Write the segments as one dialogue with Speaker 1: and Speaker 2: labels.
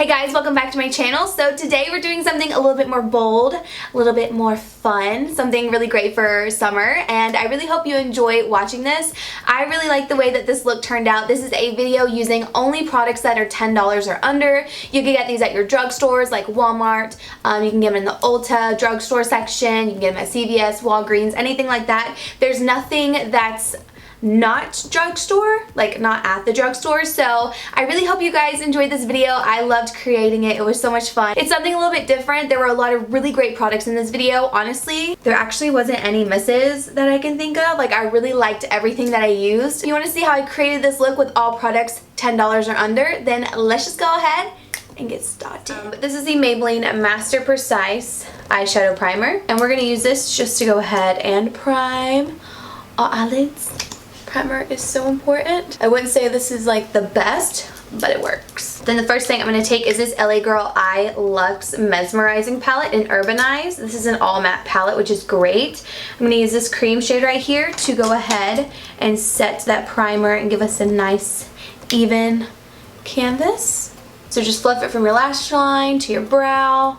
Speaker 1: Hey guys, welcome back to my channel. So today we're doing something a little bit more bold, a little bit more fun, something really great for summer, and I really hope you enjoy watching this. I really like the way that this look turned out. This is a video using only products that are $10 or under. You can get these at your drugstores like Walmart, you can get them in the Ulta drugstore section, you can get them at CVS, Walgreens, anything like that. There's nothing that's not drugstore, like not at the drugstore. So I really hope you guys enjoyed this video. I loved creating it. It was so much fun. It's something a little bit different. There were a lot of really great products in this video. Honestly, there actually wasn't any misses that I can think of. Like, I really liked everything that I used. If you want to see how I created this look with all products $10 or under, then let's just go ahead and get started. This is the Maybelline Master Precise eyeshadow primer, and we're going to use this just to go ahead and prime our eyelids. Primer is so important. I wouldn't say this is like the best, but it works. Then the first thing I'm going to take is this LA Girl Eye Luxe Mesmerizing palette in Urbanize. This is an all matte palette, which is great. I'm going to use this cream shade right here to go ahead and set that primer and give us a nice even canvas. So just fluff it from your lash line to your brow,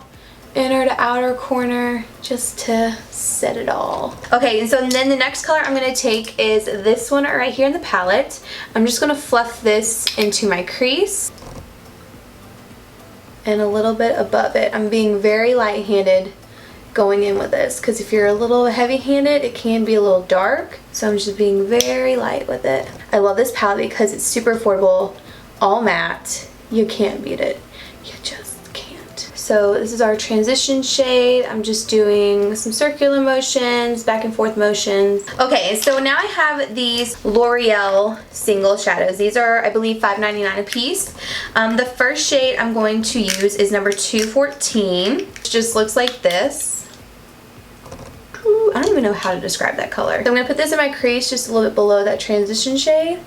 Speaker 1: inner to outer corner, just to set it all. Okay, and so then the next color I'm going to take is this one right here in the palette. I'm just going to fluff this into my crease and a little bit above it. I'm being very light-handed going in with this, because if you're a little heavy-handed, it can be a little dark. So I'm just being very light with it. I love this palette because it's super affordable, all matte. You can't beat it. You just So this is our transition shade. I'm just doing some circular motions, back and forth motions. Okay, so now I have these L'Oreal single shadows. These are, I believe, $5.99 a piece. The first shade I'm going to use is number 214. It just looks like this. Ooh, I don't even know how to describe that color. So I'm going to put this in my crease just a little bit below that transition shade.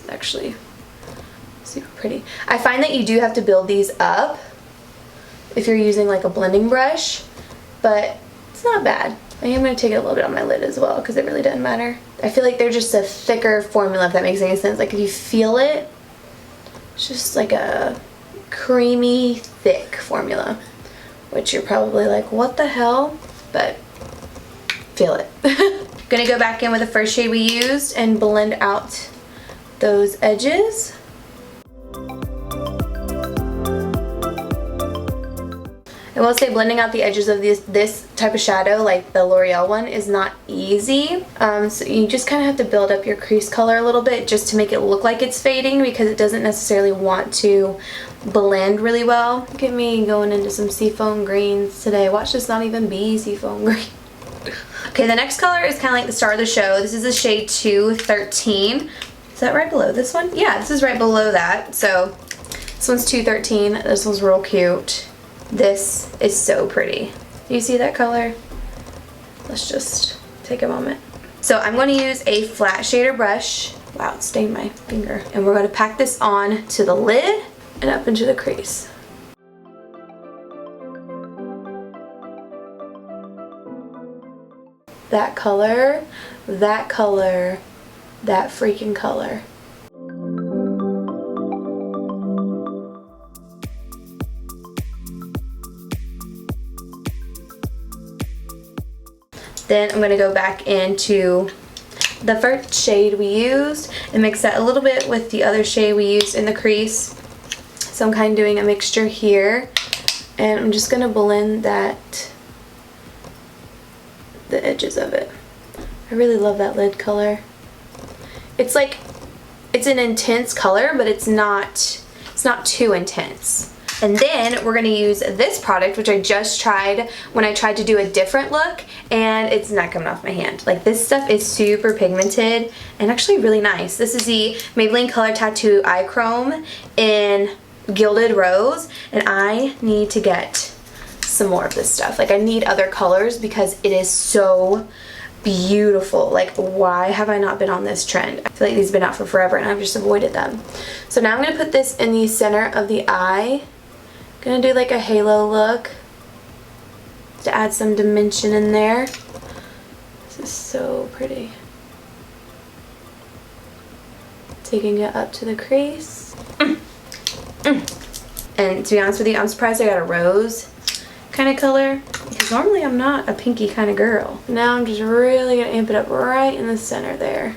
Speaker 1: Actually super pretty. I find that you do have to build these up if you're using like a blending brush, but it's not bad. I am going to take it a little bit on my lid as well because it really doesn't matter. I feel like they're just a thicker formula, if that makes any sense. Like if you feel it, it's just like a creamy thick formula, which you're probably like, what the hell? But feel it. Gonna go back in with the first shade we used and blend out those edges. I will say blending out the edges of this type of shadow, like the L'Oreal one, is not easy. So you just kind of have to build up your crease color a little bit just to make it look like it's fading, because it doesn't necessarily want to blend really well. Look at me going into some seafoam greens today. Watch this not even be seafoam green. Okay, the next color is kind of like the star of the show. This is the shade 213. Is that right below this one? Yeah, this is right below that. So this one's 213. This one's real cute. This is so pretty. Do you see that color? Let's just take a moment. So I'm going to use a flat shader brush. Wow, it stained my finger. And we're going to pack this on to the lid and up into the crease. That color, that color, that freaking color. Then I'm going to go back into the first shade we used and mix that a little bit with the other shade we used in the crease. So I'm kind of doing a mixture here, and I'm just going to blend the edges of it. I really love that lid color. It's like, it's an intense color, but it's not too intense. And then we're going to use this product, which I just tried when I tried to do a different look, and it's not coming off my hand. Like, this stuff is super pigmented and actually really nice. This is the Maybelline Color Tattoo Eye Chrome in Gilded Rose, and I need to get some more of this stuff. Like, I need other colors because it is so beautiful. Like, why have I not been on this trend? I feel like these have been out for forever and I've just avoided them. So now I'm going to put this in the center of the eye. Gonna do like a halo look to add some dimension in there. This is so pretty. Taking it up to the crease. And to be honest with you, I'm surprised I got a rose kind of color, because normally I'm not a pinky kind of girl. Now I'm just really gonna amp it up right in the center there.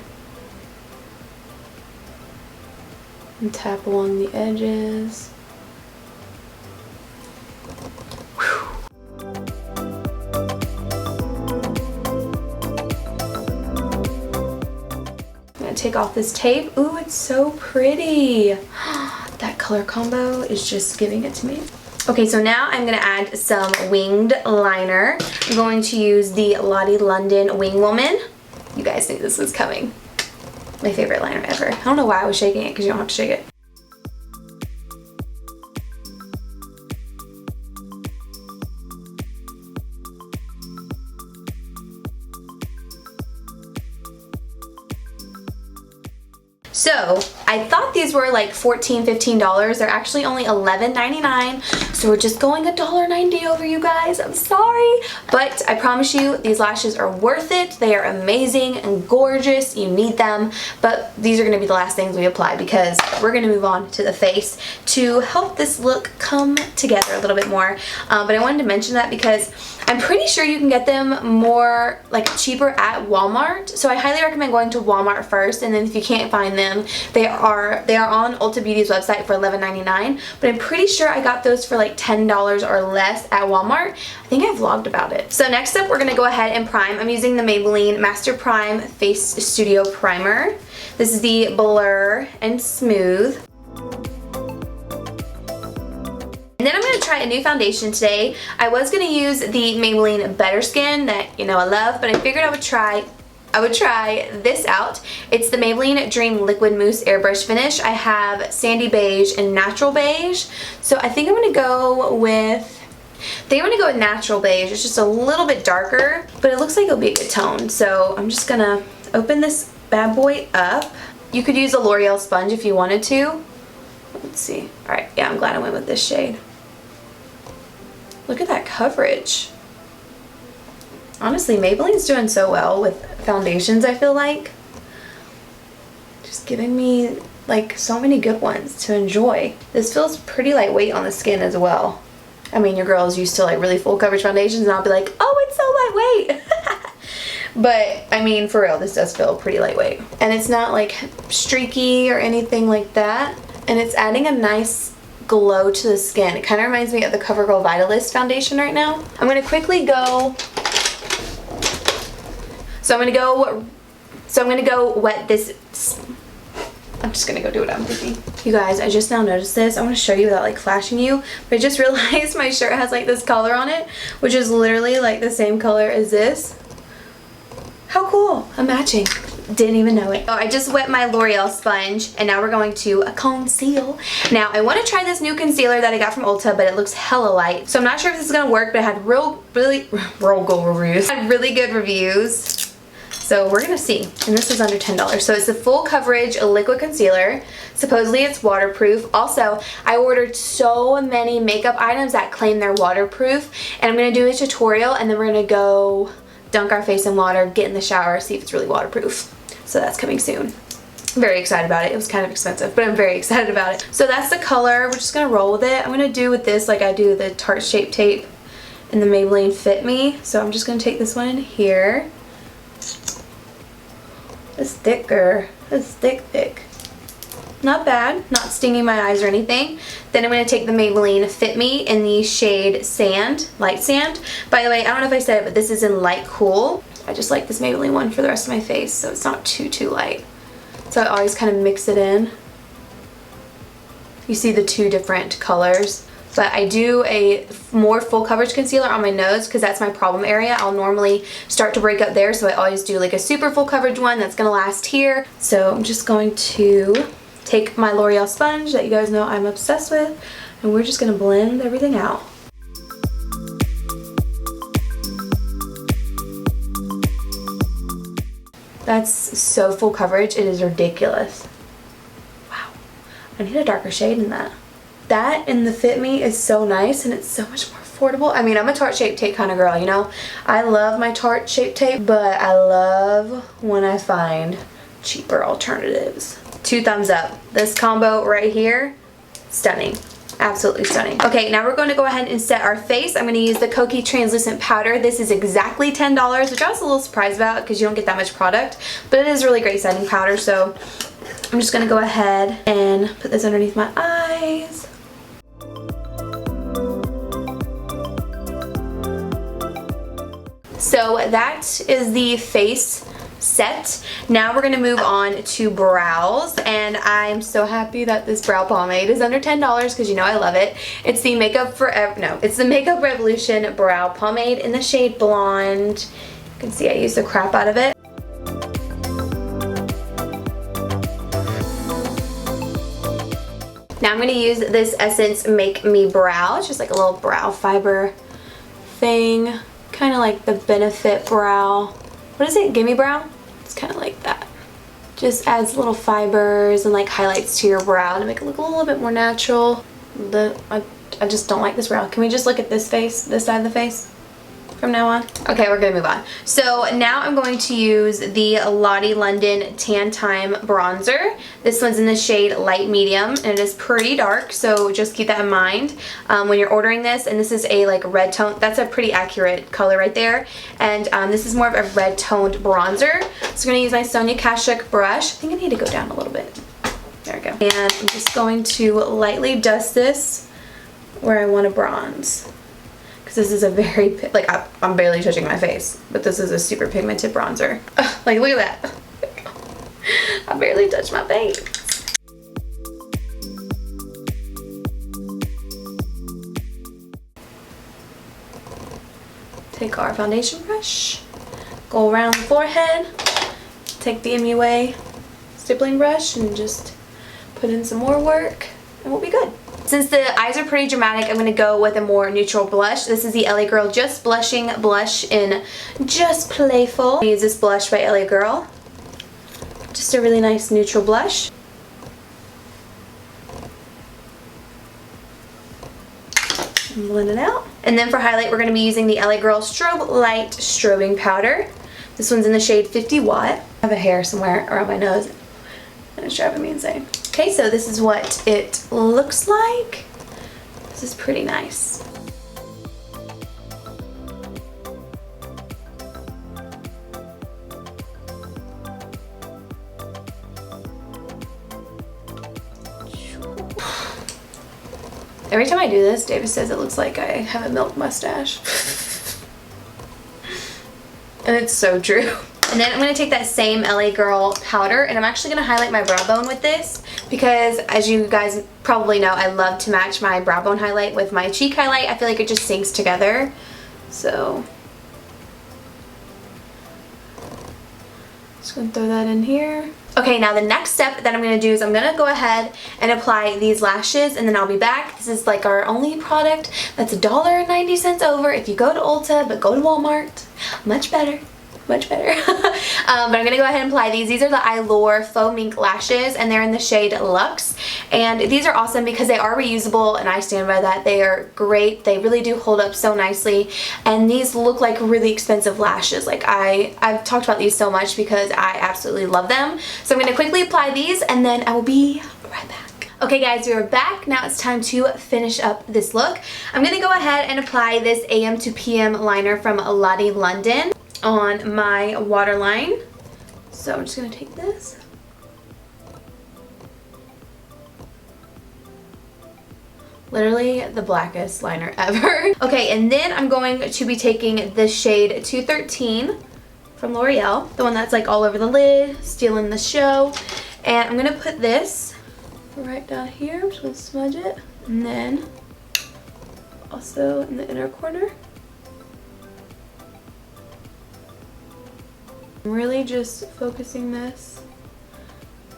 Speaker 1: And tap along the edges. Take off this tape. Ooh, it's so pretty. That color combo is just giving it to me. Okay, so now I'm going to add some winged liner. I'm going to use the Lottie London Wing Woman. You guys knew this was coming. My favorite liner ever. I don't know why I was shaking it, because you don't have to shake it. So I thought these were like $14, $15. They're actually only $11.99. So we're just going $1.90 over, you guys. I'm sorry. But I promise you, these lashes are worth it. They are amazing and gorgeous. You need them. But these are going to be the last things we apply, because we're going to move on to the face to help this look come together a little bit more. But I wanted to mention that because I'm pretty sure you can get them more like cheaper at Walmart. So I highly recommend going to Walmart first, and then if you can't find them, they are on Ulta Beauty's website for $11.99. But I'm pretty sure I got those for like $10 or less at Walmart. I think I vlogged about it. So next up, we're gonna go ahead and prime. I'm using the Maybelline Master Prime Face Studio Primer. This is the Blur and Smooth. And then I'm going to try a new foundation today. I was going to use the Maybelline Better Skin that, you know, I love, but I figured I would try this out. It's the Maybelline Dream Liquid Mousse Airbrush Finish. I have Sandy Beige and Natural Beige. So I think I'm going to go with Natural Beige. It's just a little bit darker, but it looks like it'll be a good tone. So I'm just going to open this bad boy up. You could use a L'Oreal sponge if you wanted to. Let's see. Alright, yeah, I'm glad I went with this shade. Look at that coverage. Honestly, Maybelline's doing so well with foundations, I feel like. Just giving me like so many good ones to enjoy. This feels pretty lightweight on the skin as well. I mean, your girl is used to like really full coverage foundations, and I'll be like, oh, it's so lightweight. But I mean, for real, this does feel pretty lightweight. And it's not like streaky or anything like that. And it's adding a nice glow to the skin. It kind of reminds me of the CoverGirl Vitalist foundation right now. I'm going to quickly go... So I'm going to go wet this... I'm just going to go do what I'm thinking. You guys, I just now noticed this. I want to show you without like flashing you. But I just realized my shirt has like this color on it, which is literally like the same color as this. How cool. I'm matching. Didn't even know it. Oh, I just wet my L'Oreal sponge, and now we're going to conceal. Now, I want to try this new concealer that I got from Ulta, but it looks hella light. So I'm not sure if this is going to work, but it had really good reviews. It had really good reviews. So we're going to see. And this is under $10. So it's a full coverage liquid concealer. Supposedly it's waterproof. Also, I ordered so many makeup items that claim they're waterproof. And I'm going to do a tutorial, and then we're going to go dunk our face in water, get in the shower, see if it's really waterproof. So that's coming soon. I'm very excited about it. It was kind of expensive, but I'm very excited about it. So that's the color. We're just going to roll with it. I'm going to do with this like I do the Tarte Shape Tape in the Maybelline Fit Me. So I'm just going to take this one in here. It's thicker. It's thick. Not bad. Not stinging my eyes or anything. Then I'm going to take the Maybelline Fit Me in the shade Sand, Light Sand. By the way, I don't know if I said it, but this is in Light Cool. I just like this Maybelline one for the rest of my face, so it's not too light. So I always kind of mix it in. You see the two different colors. But I do a more full coverage concealer on my nose because that's my problem area. I'll normally start to break up there, so I always do like a super full coverage one that's going to last here. So I'm just going to take my L'Oreal sponge that you guys know I'm obsessed with, and we're just going to blend everything out. That's so full coverage, it is ridiculous. Wow, I need a darker shade in that. That in the Fit Me is so nice, and it's so much more affordable. I mean, I'm a Tarte Shape Tape kind of girl, you know? I love my Tarte Shape Tape, but I love when I find cheaper alternatives. 2 thumbs up. This combo right here, stunning. Absolutely stunning. Okay, now we're going to go ahead and set our face. I'm going to use the Kokie translucent powder. This is exactly $10, which I was a little surprised about because you don't get that much product, but it is really great setting powder. So I'm just going to go ahead and put this underneath my eyes. So that is the face set. Now we're going to move on to brows, and I'm so happy that this brow pomade is under $10 because you know I love it. It's the it's the Makeup Revolution brow pomade in the shade Blonde. You can see I used the crap out of it. Now I'm going to use this Essence Make Me Brow. It's just like a little brow fiber thing. Kind of like the Benefit brow. What is it? Gimme Brow? It's kind of like that. Just adds little fibers and like highlights to your brow to make it look a little bit more natural. I just don't like this brow. Can we just look at this face, this side of the face from now on? Okay, we're gonna move on. So now I'm going to use the Lottie London Tan Time Bronzer. This one's in the shade Light Medium, and it is pretty dark, so just keep that in mind when you're ordering this. And this is a like red tone. That's a pretty accurate color right there. And this is more of a red toned bronzer. So I'm gonna use my Sonia Kashuk brush. I think I need to go down a little bit. There we go. And I'm just going to lightly dust this where I want to bronze. This is a very, like, I'm barely touching my face, but this is a super pigmented bronzer. Ugh, like, look at that. I barely touched my face. Take our foundation brush, go around the forehead, take the MUA stippling brush and just put in some more work, and we'll be good. Since the eyes are pretty dramatic, I'm going to go with a more neutral blush. This is the LA Girl Just Blushing Blush in Just Playful. I use this blush by LA Girl. Just a really nice neutral blush. And blend it out. And then for highlight, we're going to be using the LA Girl Strobe Light Strobing Powder. This one's in the shade 50 Watt. I have a hair somewhere around my nose, and it's driving me insane. Okay, so this is what it looks like. This is pretty nice. Every time I do this, Davis says it looks like I have a milk mustache. And it's so true. And then I'm going to take that same LA Girl powder, and I'm actually going to highlight my brow bone with this because, as you guys probably know, I love to match my brow bone highlight with my cheek highlight. I feel like it just syncs together. So, just going to throw that in here. Okay, now the next step that I'm going to do is I'm going to go ahead and apply these lashes, and then I'll be back. This is like our only product that's $1.90 over if you go to Ulta, but go to Walmart. Much better. Much better. But I'm going to go ahead and apply these. These are the Eylure faux mink lashes, and they're in the shade Luxe. And these are awesome because they are reusable, and I stand by that. They are great. They really do hold up so nicely. And these look like really expensive lashes. Like I've talked about these so much because I absolutely love them. So I'm going to quickly apply these, and then I will be right back. Okay guys, we are back. Now it's time to finish up this look. I'm going to go ahead and apply this AM to PM liner from Lottie London on my waterline. So I'm just going to take this. Literally the blackest liner ever. Okay, and then I'm going to be taking the shade 213 from L'Oreal, the one that's like all over the lid, stealing the show. And I'm going to put this right down here. I'm just going to smudge it. And then also in the inner corner. I'm really just focusing this,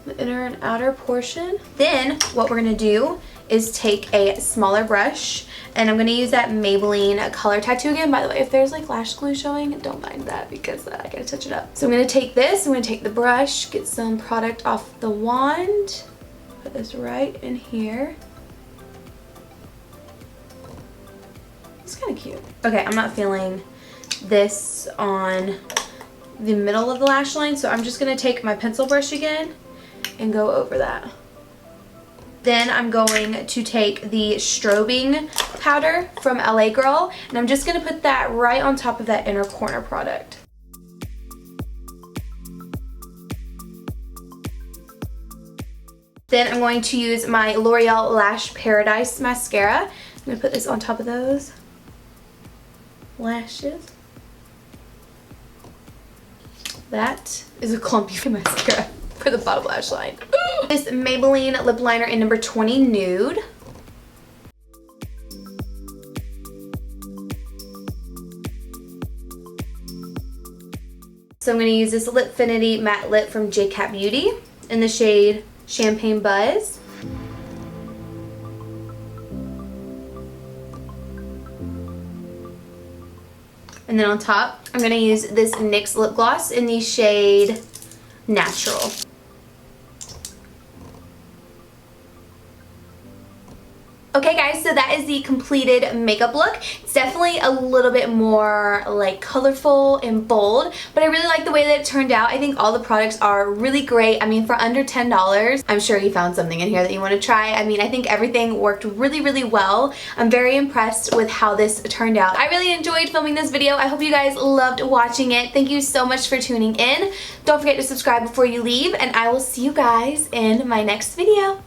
Speaker 1: the inner and outer portion. Then what we're going to do is take a smaller brush, and I'm going to use that Maybelline Color Tattoo again. By the way, if there's like lash glue showing, don't mind that because I gotta touch it up. So I'm going to take this, I'm going to take the brush, get some product off the wand, put this right in here. It's kind of cute. Okay, I'm not feeling this on the middle of the lash line, so I'm just going to take my pencil brush again and go over that. Then I'm going to take the strobing powder from LA Girl, and I'm just going to put that right on top of that inner corner product. Then I'm going to use my L'Oreal Lash Paradise mascara. I'm going to put this on top of those lashes. That is a clumpy mascara for the bottom lash line. This Maybelline lip liner in number 20 Nude. So I'm going to use this Lipfinity matte lip from J Cat Beauty in the shade Champagne Buzz. And then on top, I'm going to use this NYX lip gloss in the shade Natural. Okay guys, so that is the completed makeup look. It's definitely a little bit more like colorful and bold, but I really like the way that it turned out. I think all the products are really great. I mean, for under $10, I'm sure you found something in here that you want to try. I mean, I think everything worked really, really well. I'm very impressed with how this turned out. I really enjoyed filming this video. I hope you guys loved watching it. Thank you so much for tuning in. Don't forget to subscribe before you leave, and I will see you guys in my next video.